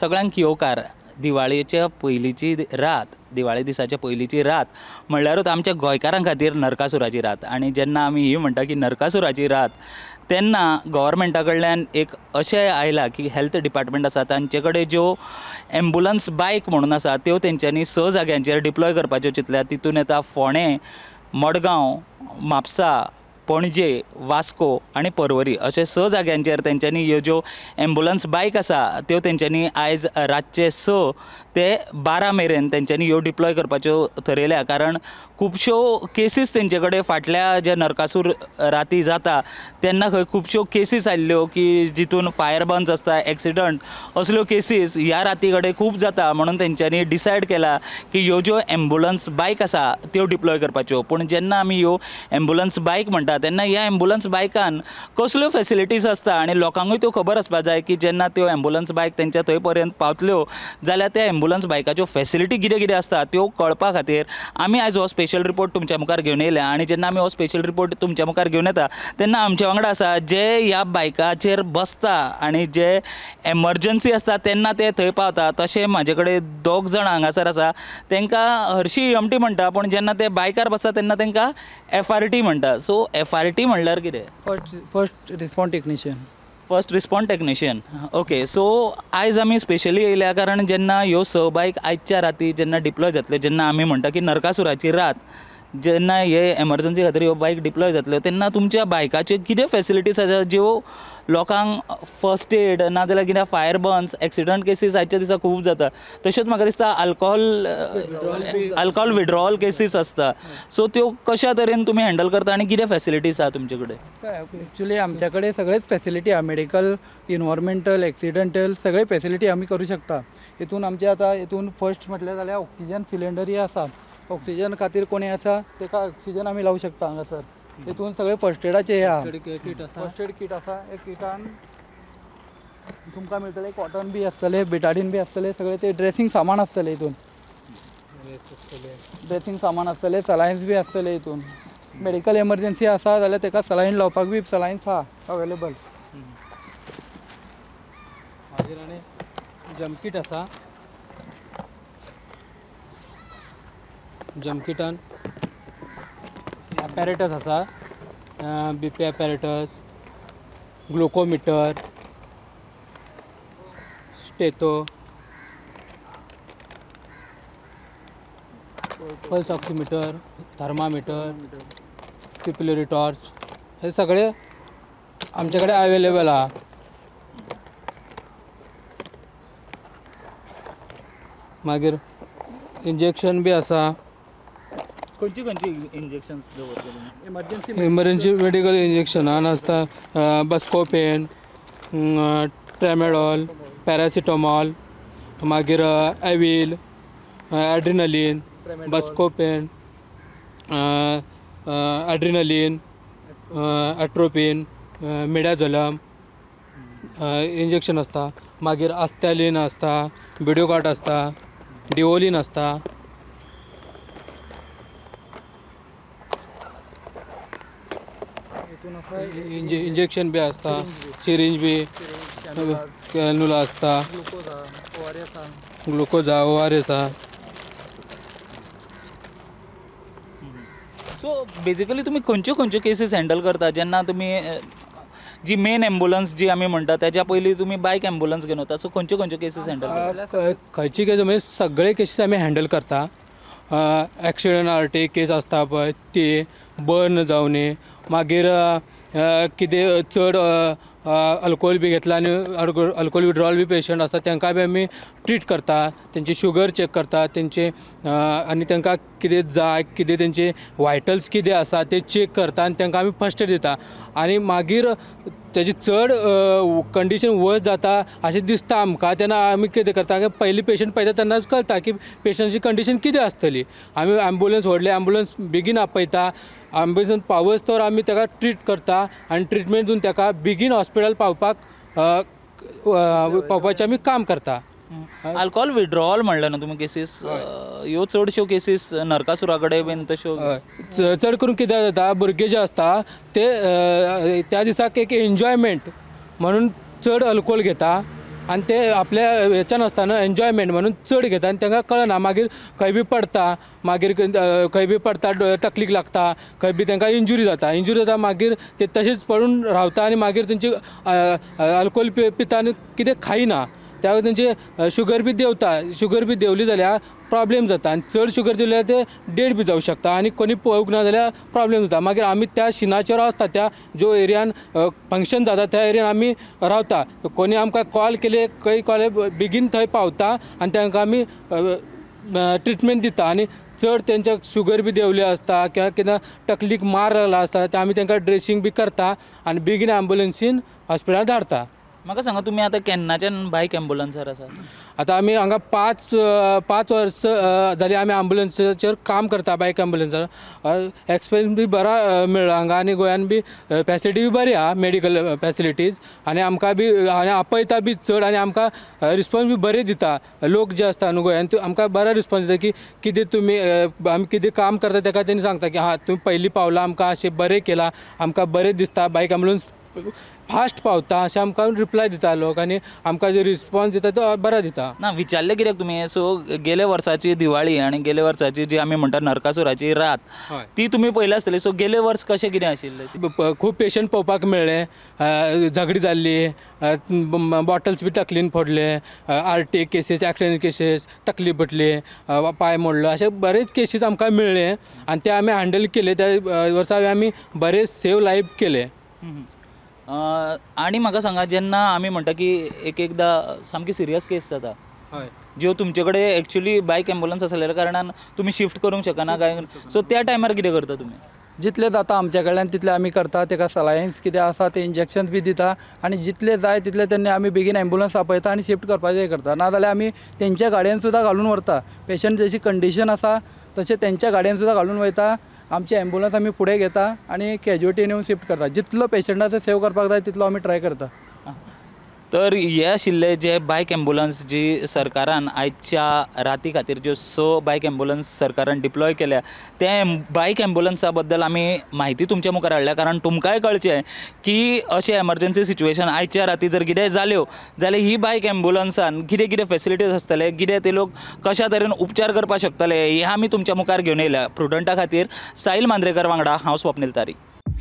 सगळ्यांक येवकार दिवाळेच्या पयलींची रात, दिवाळे दिसाच्या पयलींची रात म्हणल्यारूच आमच्या गोंयकारां खातीर नरकासुराची रात. आनी जेन्ना आमी ही म्हणटा की नरकासुराची रात, तेन्ना गव्हर्मेंटा कडल्यान एक अशें आयलां की हेल्थ डिपार्टमेंट आसा तांचे कडेन ज्यो एम्बुलन्स बायक म्हणून आसा त्यो तेंच्यांनी 6 जाग्यांचेर डिप्लॉय करपाच्यो चिंतल्यात. तितून येता फोंडें, मडगांव, म्हापसा, पणजे, वास्को आनी पर्वरी अशे 6 जाग्यांचेर तेंच्यांनी ह्यो ज्यो एम्बुलन्स बायक आसा त्यो तेंच्यांनी आयज रातचे 6 ते 12 मेरेन तेंच्यांनी ह्यो डिप्लॉय करपाच्यो थरयल्या. कारण खुबश्यो केसीस तेंचे कडेन फाटल्या जे नरकासूर राती जाता तेन्ना खंय खुबश्यो केसीस आयल्ल्यो की जितून फायर बर्न्स आसता, एक्सिडंट असल्यो केसीस ह्या राती कडेन खूब जाता. म्हणून तेंच्यांनी डिसायड केला की ह्यो ज्यो एम्बुलन्स बायक आसा त्यो डिप्लॉय करपाच्यो. पूण जेन्ना आमी ह्यो एम्बुलन्स बायक म्हणटा तेन्ना ह्या एम्बुलन्स बायकान कसल्यो फॅसिलिटीज आसता आनी लोकांकूय त्यो खबर आसपाक जाय की जेन्ना त्यो एम्बुलन्स बायक तेंच्या थंय पर्यंत पावतल्यो जाल्यार त्या एम्बुलन्स बायकाच्यो फॅसिलिटी कितें कितें आसता त्यो कळपा खातीर आमी आयज हो स्पेशल रिपोर्ट तुमच्या मुखार घेवन येयल्या. आनी जेन्ना आमी हो स्पेशल रिपोर्ट तुमच्या मुखार घेवन येता तेन्ना आमच्या वांगडा आसा जे ह्या बायकाचेर बसता आनी जे एमर्जन्सी आसता तेन्ना ते थंय पावता. तशें म्हाजे कडेन 2 जाण हांगासर आसा. तांकां हरशीं EMT म्हणटा पूण जेन्ना ते बायकार बसता तेन्ना तांकां FRT म्हणटा. सो FRT म्हणल्यार कितें? First response technician. First response technician. Okay. So आयज आमी स्पेशली येयल्या कारण जेन्ना ह्यो 6 बायक आयजच्या राती जेन्ना डिप्लॉय जातल्यो, जेन्ना आमी म्हणटा की नरकासुराची रात, जेन्ना हे एमर्जन्सी खातीर ह्यो बायक डिप्लॉय जातल्यो तेन्ना तुमच्या बायकाच्यो कितें फॅसिलिटीज आसा ज्यो लोकांक फर्स्ट एड नाजाल्यार कितें फायर बर्न्स, एक्सिडंट केसीस आयच्या दिसा खूब जाता. तश्योच म्हाका दिसता अल्कोहोल विड्रॉवल केसीस आसता. सो त्यो कशा तरेन तुमी हँडल करता आनी कितें फॅसिलिटीज आसा तुमचे कडेन? ॲक्च्युली आमच्या कडेन सगळेच फॅसिलिटी आहा. मेडिकल, इन्व्हायरमेंटल, एक्सिडेंटल सगळे फॅसिलिटी आमी करूं शकता. हितून आमचे आतां हितून फर्स्ट म्हटल्यार जाल्यार ऑक्सिजन सिलिंडरय आसा. ऑक्सिजन खातीर कोणी आसा ताका ऑक्सिजन आमी लावूं शकता हांगासर. हितून सगळे फर्स्ट एडाचे हे आहा. फर्स्ट एड किट आसा. एक किटान तुमकां मेळटले कॉटन बी आसतले, बेटाडीन बी आसतले, सगळे ते ड्रेसींग सामान आसतले हितून. ड्रेसींग सामान आसतले, सलायन्स बी आसतले हितून. मेडिकल एमर्जन्सी आसा जाल्यार ताका सलायन लावपाक बी सलायन्स आहा अवेलेबल. मागीर आनी जम्प किट आसा. जम्प किटान ॲपॅरेटस आसा. BP apparatus, glucometer, stetho, pulse oximeter, thermometer, pupillary torch हे सगळे आमचे कडेन अवेलेबल आहा. मागीर इंजेक्शन बी आसा. खंयची इंजेक्शन्स दवरता? इमर्जन्सी मेडिकल इंजेक्शनान आसता बस्कोपेन, ट्रेमेडॉल, पॅरासिटामॉल, मागीर evil, adrenaline, बस्कोपेन, adrenaline, atropine, मिडाझोलम injection आसता. मागीर आस्थॅलीन आसता, बिडिओकाट आसता, डिओलीन आसता. इंजेक्शन बी आसता, सिरिंज बी, कॅन्युला आसता, ग्लुकोज ORS आहा. सो बेजिकली तुमी खंयच्यो केसीस हँडल करता जेन्ना तुमी जी मेन एम्बुलन्स जी आमी म्हणटा तेच्या पयलीं तुमी बायक एम्बुलन्स घेवन वता. सो खंयच्यो केसीस हँडल करता? खंयची केस म्हणजे सगळे केसीस आमी हँडल करता. एक्सिडंट आर्टी केस आसता पळय ती, बर्न जावनी, मागीर कितें चड अल्कोहोल बी घेतला आनी अल्कोहोल विड्रॉवल बी पेशंट आसता तांकां बी आमी ट्रीट करता. तेंची शुगर चॅक करता तेंचे आनी तांकां कितें जाय, कितें तेंचे वायटल्स कितें आसा ते चॅक करता आनी तांकां आमी फर्स्ट एड दिता. आनी मागीर तेजी चड कंडिशन वर्स जाता अशें दिसता आमकां तेन्ना आमी कितें करता पयलीं पेशंट पळयता तेन्नाच कळटा की पेशंटाची कंडिशन कितें आसतली. आमी ॲम्बुलन्स व्हडले ॲम्बुलन्स बेगीन आपयता. ॲम्बुलन्स पावस तर आमी ताका ट्रीट करता आनी ट्रिटमेंट दिवन ताका बेगीन हॉस्पिटल पावपाचें आमी काम करता. अल्कोहोल विड्रॉवल म्हणलें न्हू तुमी केसीस, ह्यो चडश्यो केसीस नरकासुरा कडेन बीन तश्यो चड करून कितें जाता भुरगे जे आसता ते त्या दिसाक एक एन्जॉयमेंट म्हणून चड अल्कोहोल घेता आनी ते आपल्या हेच्यान आसतना एन्जॉयमेंट म्हणून चड घेता आनी तांकां कळना मागीर खंय बी पडटा मागीर खंय बी पडटा तकलीक लागता खंय बी तांकां इंजुरी जाता मागीर ते तशेंच पडून रावता आनी मागीर तेंची अल्कोहोल पिता आनी कितें खायना त्या तेंची शुगर बी देंवली जाल्यार प्रॉब्लेम जाता आनी चड शुगर दिल्यार ते डेड बी जावं शकता आनी कोणी पळोवंक ना जाल्यार प्रॉब्लेम जाता मागीर आमी त्या शिनाचेर आसता त्या जो एरियान फंक्शन जाता त्या एरियान आमी रावता कोणी आमकां कॉल केले खंय कॉल बेगीन थंय पावता आनी तांकां आमी ट्रिटमेंट दिता आनी चड तेंच्या शुगर बी देंवले आसता किंवा कितें तकलीक मार लागला आसता ते आमी तांकां ड्रेसींग बी करता आनी बेगीन एम्बुलन्सीन हॉस्पिटलांत धाडटा. म्हाका सांगा तुमी आतां केन्नाच्यान बायक एम्बुलन्सार आसा? आतां आमी हांगा पांच वर्सां जालीं आमी एम्बुलन्साचेर काम करता बायक एम्बुलन्सार एक्सपिरियन्स बी बरा मेळ्ळा हांगा आनी गोंयान बी फॅसिलिटी बी बरी आहा मेडिकल फॅसिलिटीज आनी आमकां बी आनी आपयता बी चड आनी आमकां रिस्पॉन्स बी बरे दिता लोक जे आसता न्हू गोंयान ते आमकां बरो रिस्पॉन्स दिता की कितें तुमी आमी कितें काम करता ताका तेणी सांगता की हां तुमी पयलीं पावला आमकां अशें बरें केलां आमकां बरें दिसता बायक एम्बुलन्स फास्ट पावता अशें आमकां रिप्लाय दिता लोक आनी आमकां जो रिस्पॉन्स दिता तो बरो दिता. ना विचारलें कित्याक तुमी सो गेले वर्साची दिवाळी आनी गेले वर्साची जी आमी म्हणटा नरकासुराची रात ती तुमी पळयली आसतली सो गेले वर्स कशें कितें आशिल्लें? खूब पेशंट पळोवपाक मेळ्ळे झगडी जाल्ली बॉटल्स बी तकलीन पडले आरटी केसीस एक्सिडेंट केसीस तकली फुटली पांय मोडलो अशे बरेच केसीस आमकां मेळ्ळे आनी ते आमी हँडल केले त्या वर्सा आमी बरे सेव लायफ केले. आनी म्हाका सांगा जेन्ना आमी म्हणटा की एकदां सामकी सिरियस केस जाता ज्यो तुमचे कडेन एक्चुअली बायक एम्बुलन्स आसलेल्या कारणान तुमी शिफ्ट करूंक शकना काय सो त्या टायमार कितें करता तुमी? जितले जाता आमच्या कडल्यान तितले आमी करता ताका सलायन्स कितें आसा ते इंजेक्शन बी दिता आनी जितले जाय तितले तेन्ना आमी बेगीन एम्बुलन्स आपयता आनी शिफ्ट करपाचें करता नाजाल्यार आमी तेंच्या गाडयेन सुद्दां घालून व्हरता पेशंट जशी कंडिशन आसा तशें तेंच्या गाडयेन सुद्दां घालून वयता आमची एम्बुलन्स आमी फुडें घेता आनी कॅज्युअलिटी नेवन शिफ्ट करता जितलो पेशंटाचो सेव करपाक जाय तितलो आमी ट्राय करता. तर हे आशिल्ले जे बायक एम्बुलन्स जी सरकारान आयच्या राती खातीर ज्यो 6 बायक एम्बुलन्स सरकारान डिप्लॉय केल्या ते बायक एम्बुलन्सा बद्दल आमी म्हायती तुमच्या मुखार हाडल्या कारण तुमकांय कळचें की अशें एमर्जन्सी सिच्युएशन आयच्या राती जर कितेंय जाल्यो जाल्यार ही बायक एम्बुलन्सान कितें कितें फॅसिलिटीज आसतले कितें ते लोक कशा तरेन उपचार करपाक शकतले हे आमी तुमच्या मुखार घेवन येयल्या. प्रुडंटा खातीर साहिल मांद्रेकर वांगडा हांव स्वप्नील तारी.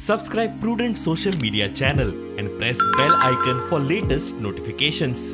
Subscribe Prudent social media channel and press bell icon for latest notifications.